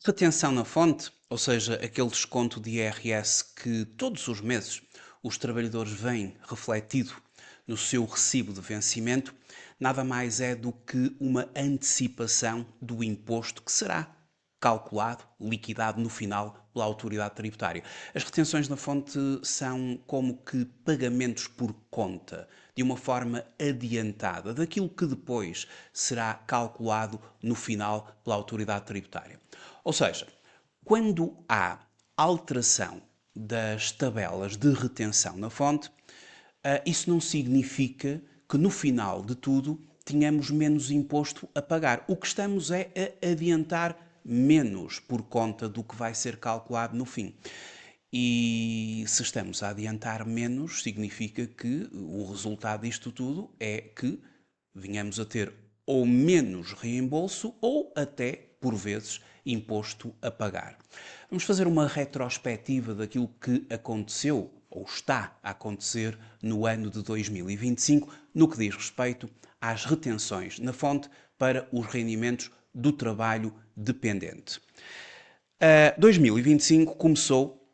Retenção na fonte, ou seja, aquele desconto de IRS que todos os meses os trabalhadores veem refletido no seu recibo de vencimento, nada mais é do que uma antecipação do imposto que será calculado, liquidado no final pela autoridade tributária. As retenções na fonte são como que pagamentos por conta, de uma forma adiantada, daquilo que depois será calculado no final pela autoridade tributária. Ou seja, quando há alteração das tabelas de retenção na fonte, isso não significa que no final de tudo tenhamos menos imposto a pagar. O que estamos é a adiantar menos por conta do que vai ser calculado no fim. E se estamos a adiantar menos, significa que o resultado disto tudo é que venhamos a ter ou menos reembolso ou até, por vezes, imposto a pagar. Vamos fazer uma retrospectiva daquilo que aconteceu ou está a acontecer no ano de 2025 no que diz respeito às retenções na fonte para os rendimentos do trabalho dependente. 2025 começou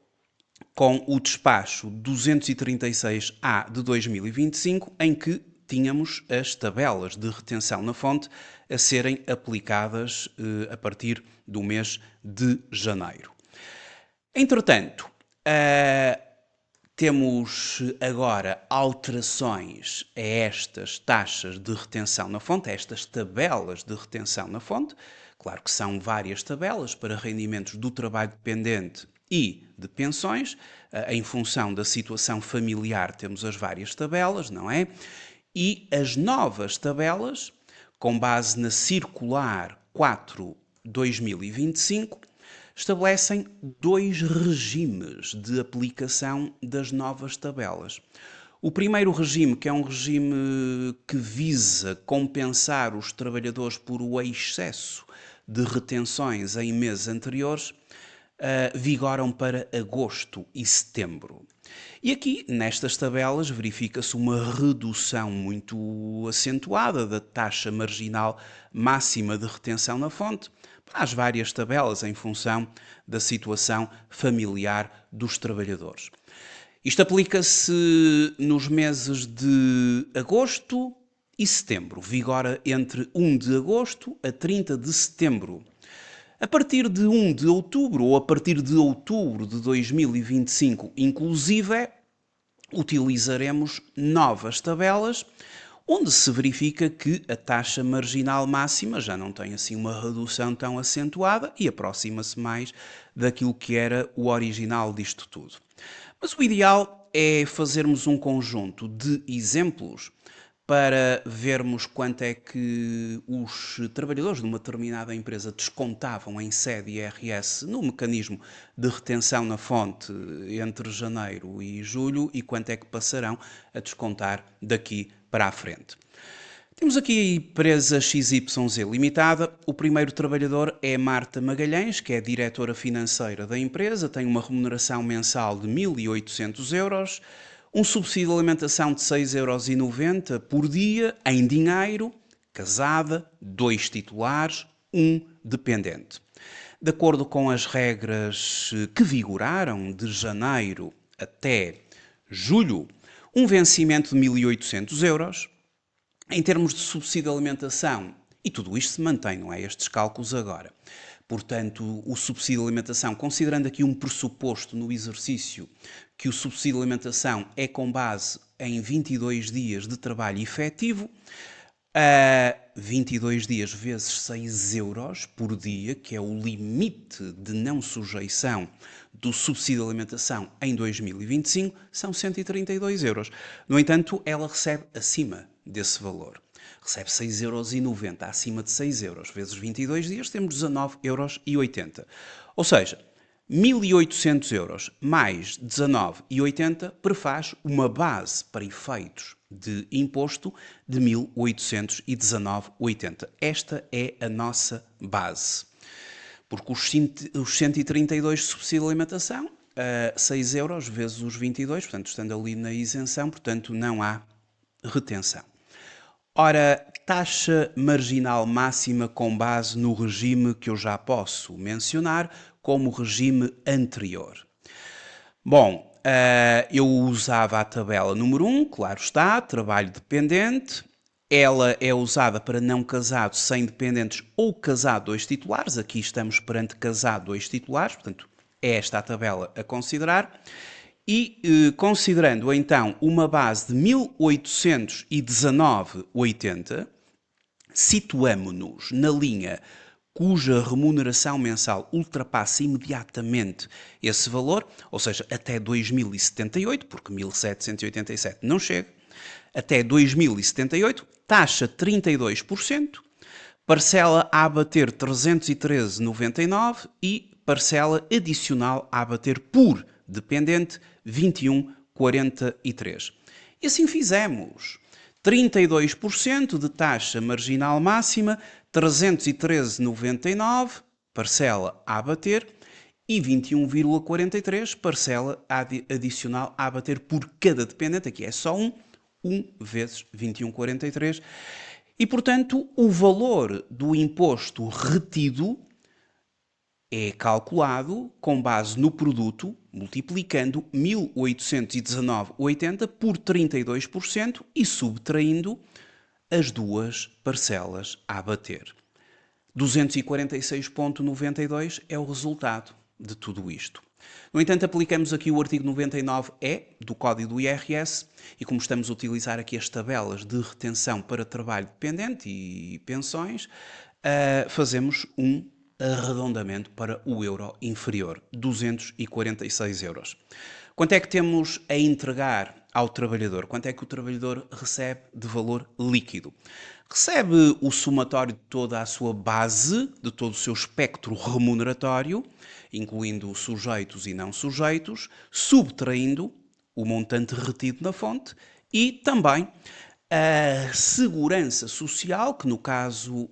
com o despacho 236A de 2025, em que tínhamos as tabelas de retenção na fonte a serem aplicadas a partir do mês de janeiro. Entretanto, temos agora alterações a estas taxas de retenção na fonte, a estas tabelas de retenção na fonte. Claro que são várias tabelas para rendimentos do trabalho dependente e de pensões. Em função da situação familiar temos as várias tabelas, não é? E as novas tabelas, com base na Circular 4/2025, estabelecem dois regimes de aplicação das novas tabelas. O primeiro regime, que é um regime que visa compensar os trabalhadores por o excesso de retenções em meses anteriores, vigoram para agosto e setembro. E aqui, nestas tabelas, verifica-se uma redução muito acentuada da taxa marginal máxima de retenção na fonte, para as várias tabelas em função da situação familiar dos trabalhadores. Isto aplica-se nos meses de agosto e setembro, vigora entre 1 de agosto a 30 de setembro. A partir de 1 de outubro ou a partir de outubro de 2025, inclusive, utilizaremos novas tabelas onde se verifica que a taxa marginal máxima já não tem assim uma redução tão acentuada e aproxima-se mais daquilo que era o original disto tudo. Mas o ideal é fazermos um conjunto de exemplos para vermos quanto é que os trabalhadores de uma determinada empresa descontavam em sede IRS no mecanismo de retenção na fonte entre janeiro e julho e quanto é que passarão a descontar daqui para a frente. Temos aqui a empresa XYZ Limitada. O primeiro trabalhador é Marta Magalhães, que é diretora financeira da empresa, tem uma remuneração mensal de 1.800 euros, um subsídio de alimentação de 6,90 euros por dia, em dinheiro, casada, 2 titulares, 1 dependente. De acordo com as regras que vigoraram de janeiro até julho, um vencimento de 1.800 euros. Em termos de subsídio de alimentação, e tudo isto se mantém, não é? Estes cálculos agora. Portanto, o subsídio de alimentação, considerando aqui um pressuposto no exercício que o subsídio de alimentação é com base em 22 dias de trabalho efetivo, 22 dias vezes 6 euros por dia, que é o limite de não sujeição do subsídio de alimentação em 2025, são 132 euros. No entanto, ela recebe acima desse valor. Recebe 6,90 euros, acima de 6 euros, vezes 22 dias, temos 19,80 euros. Ou seja, 1.800 euros mais 19,80 prefaz uma base para efeitos de imposto de 1.819,80. Esta é a nossa base. Porque os 132 de subsídio de alimentação, 6 euros vezes os 22, portanto, estando ali na isenção, portanto, não há retenção. Ora, taxa marginal máxima com base no regime que eu já posso mencionar como regime anterior. Bom, eu usava a tabela número 1, claro está, trabalho dependente. Ela é usada para não casado sem dependentes ou casado dois titulares. Aqui estamos perante casado dois titulares, portanto, é esta a tabela a considerar. E considerando então uma base de 1819,80, situamo-nos na linha cuja remuneração mensal ultrapassa imediatamente esse valor, ou seja, até 2078, porque 1787 não chega, até 2078, taxa 32%, parcela a abater 313,99 e parcela adicional a abater por dependente 21,43. E assim fizemos. 32% de taxa marginal máxima, 313,99 parcela a abater e 21,43 parcela adicional a abater por cada dependente. Aqui é só 1 vezes 21,43. E, portanto, o valor do imposto retido é calculado com base no produto, multiplicando 1819,80 por 32% e subtraindo as duas parcelas a abater. 246,92 é o resultado de tudo isto. No entanto, aplicamos aqui o artigo 99E do Código do IRS e como estamos a utilizar aqui as tabelas de retenção para trabalho dependente e pensões, fazemos um arredondamento para o euro inferior, 246 euros. Quanto é que temos a entregar ao trabalhador? Quanto é que o trabalhador recebe de valor líquido? Recebe o somatório de toda a sua base, de todo o seu espectro remuneratório, incluindo sujeitos e não sujeitos, subtraindo o montante retido na fonte e também a segurança social, que no caso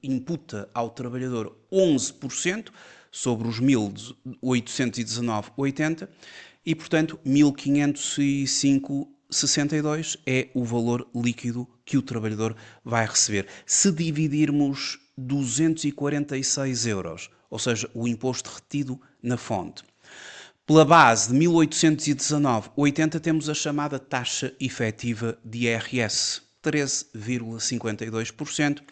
imputa ao trabalhador 11% sobre os 1819,80 e, portanto, 1505,62 é o valor líquido que o trabalhador vai receber. Se dividirmos 246 euros, ou seja, o imposto retido na fonte, pela base de 1819,80 temos a chamada taxa efetiva de IRS, 13,52%,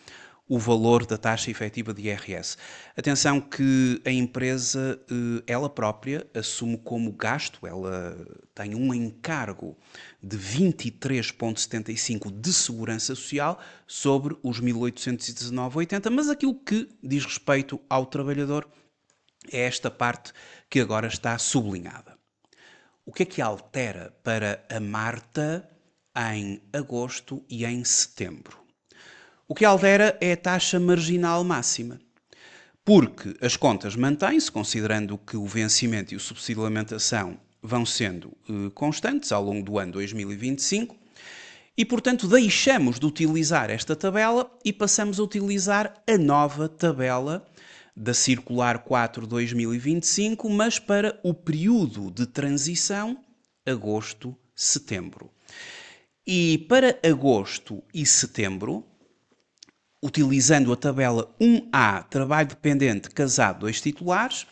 o valor da taxa efetiva de IRS. Atenção que a empresa, ela própria, assume como gasto, ela tem um encargo de 23,75% de segurança social sobre os 1819,80, mas aquilo que diz respeito ao trabalhador é esta parte que agora está sublinhada. O que é que altera para a Marta em agosto e em setembro? O que altera é a taxa marginal máxima, porque as contas mantêm-se, considerando que o vencimento e o subsídio de alimentação vão sendo constantes ao longo do ano 2025, e, portanto, deixamos de utilizar esta tabela e passamos a utilizar a nova tabela da Circular 4/2025, mas para o período de transição agosto-setembro. E para agosto e setembro, utilizando a tabela 1A, trabalho dependente, casado, dois titulares,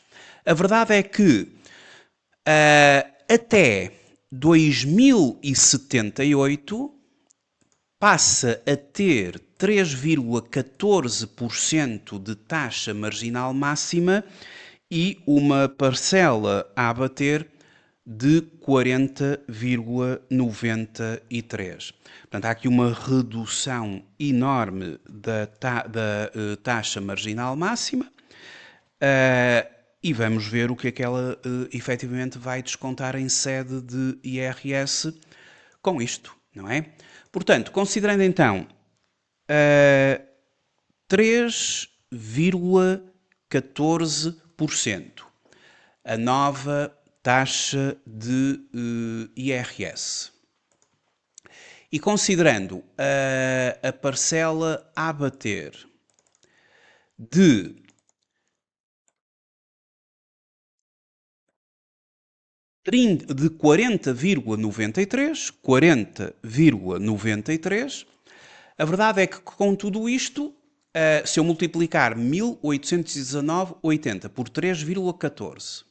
a verdade é que até 2078 passa a ter 3,14% de taxa marginal máxima e uma parcela a abater de 40,93. Portanto, há aqui uma redução enorme da taxa marginal máxima e vamos ver o que é que ela efetivamente vai descontar em sede de IRS com isto, não é? Portanto, considerando então 3,14% a nova taxa de IRS. E considerando a parcela a abater de 40,93, A verdade é que com tudo isto, se eu multiplicar 1819,80 por 3,14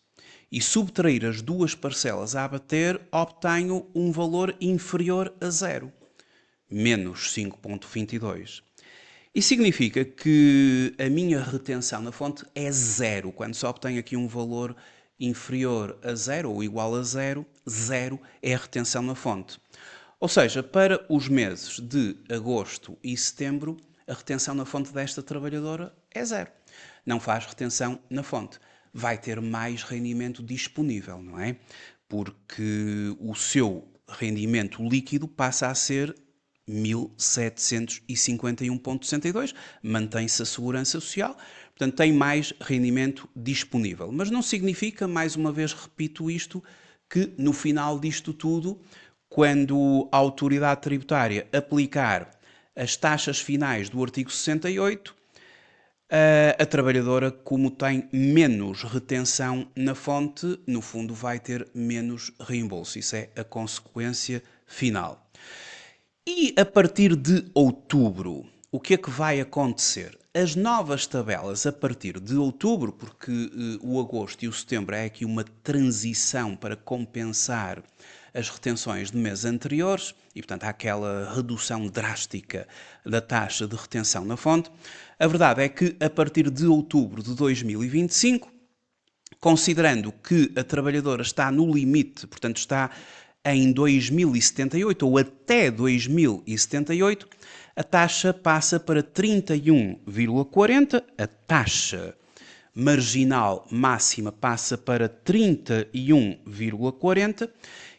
e subtrair as duas parcelas a abater, obtenho um valor inferior a zero, menos 5,22. Isso significa que a minha retenção na fonte é zero. Quando se obtém aqui um valor inferior a zero ou igual a zero, zero é a retenção na fonte. Ou seja, para os meses de agosto e setembro, a retenção na fonte desta trabalhadora é zero. Não faz retenção na fonte. Vai ter mais rendimento disponível, não é? Porque o seu rendimento líquido passa a ser 1.751,62, mantém-se a segurança social, portanto tem mais rendimento disponível. Mas não significa, mais uma vez repito isto, que no final disto tudo, quando a autoridade tributária aplicar as taxas finais do artigo 68, a trabalhadora, como tem menos retenção na fonte, no fundo vai ter menos reembolso. Isso é a consequência final. E a partir de outubro, o que é que vai acontecer? As novas tabelas a partir de outubro, porque o agosto e o setembro é aqui uma transição para compensar as retenções de meses anteriores e, portanto, há aquela redução drástica da taxa de retenção na fonte. A verdade é que a partir de outubro de 2025, considerando que a trabalhadora está no limite, portanto está em 2078 ou até 2078, a taxa passa para 31,40, a taxa marginal máxima passa para 31,40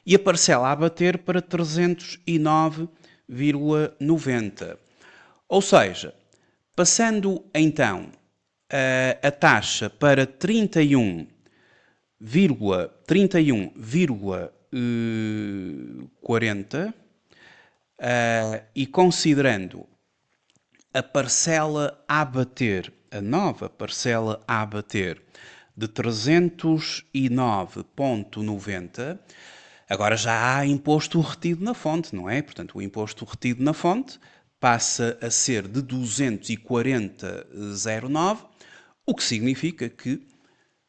e a parcela a abater para 309,90. Ou seja, passando então a taxa para 31,40 e considerando a parcela a abater, a nova parcela a abater de 309,90, agora já há imposto retido na fonte, não é? Portanto, o imposto retido na fonte passa a ser de 240,09, o que significa que,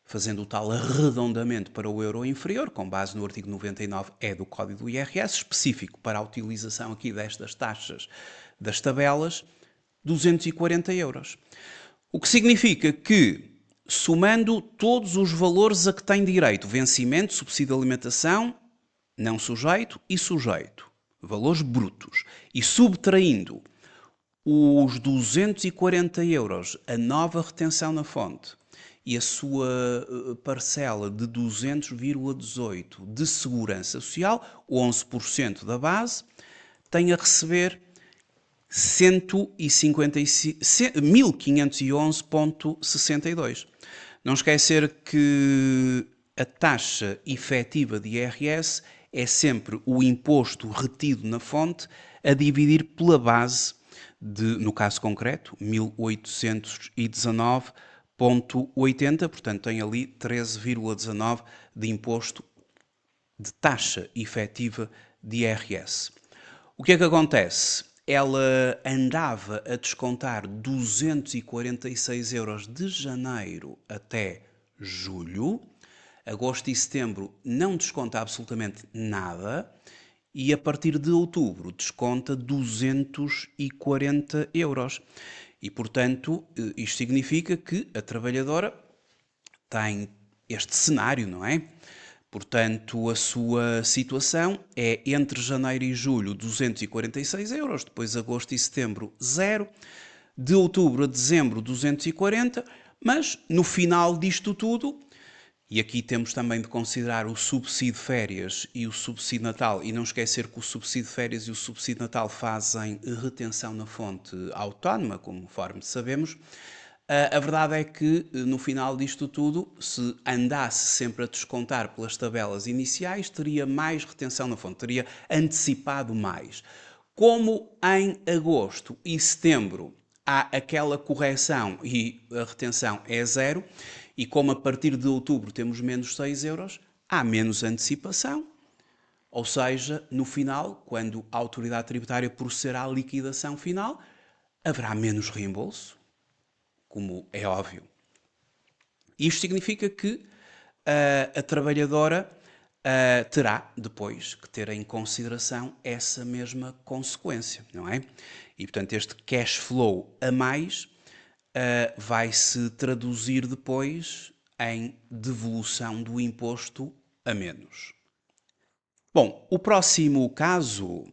fazendo o tal arredondamento para o euro inferior, com base no artigo 99E do Código do IRS, específico para a utilização aqui destas taxas das tabelas, 240 euros. O que significa que, somando todos os valores a que tem direito, vencimento, subsídio de alimentação, não sujeito e sujeito, valores brutos, e subtraindo os 240 euros, a nova retenção na fonte, e a sua parcela de 200,18 de segurança social, 11% da base, tem a receber 1.511,62. Não esquecer que a taxa efetiva de IRS é sempre o imposto retido na fonte a dividir pela base de, no caso concreto, 1.819,80, portanto tem ali 13,19 de imposto de taxa efetiva de IRS. O que é que acontece? Ela andava a descontar 246 euros de janeiro até julho. Agosto e setembro não desconta absolutamente nada. E a partir de outubro desconta 240 euros. E, portanto, isto significa que a trabalhadora tem este cenário, não é? Portanto, a sua situação é entre janeiro e julho 246 euros, depois agosto e setembro 0, de outubro a dezembro 240, mas no final disto tudo, e aqui temos também de considerar o subsídio de férias e o subsídio natal, e não esquecer que o subsídio de férias e o subsídio natal fazem retenção na fonte autónoma, conforme sabemos. A verdade é que, no final disto tudo, se andasse sempre a descontar pelas tabelas iniciais, teria mais retenção na fonte, teria antecipado mais. Como em agosto e setembro há aquela correção e a retenção é zero, e como a partir de outubro temos menos 6 euros, há menos antecipação, Ou seja, no final, quando a autoridade tributária proceder à liquidação final, haverá menos reembolso, como é óbvio. Isto significa que a trabalhadora terá depois que ter em consideração essa mesma consequência, não é? E portanto este cash flow a mais vai se traduzir depois em devolução do imposto a menos. Bom, o próximo caso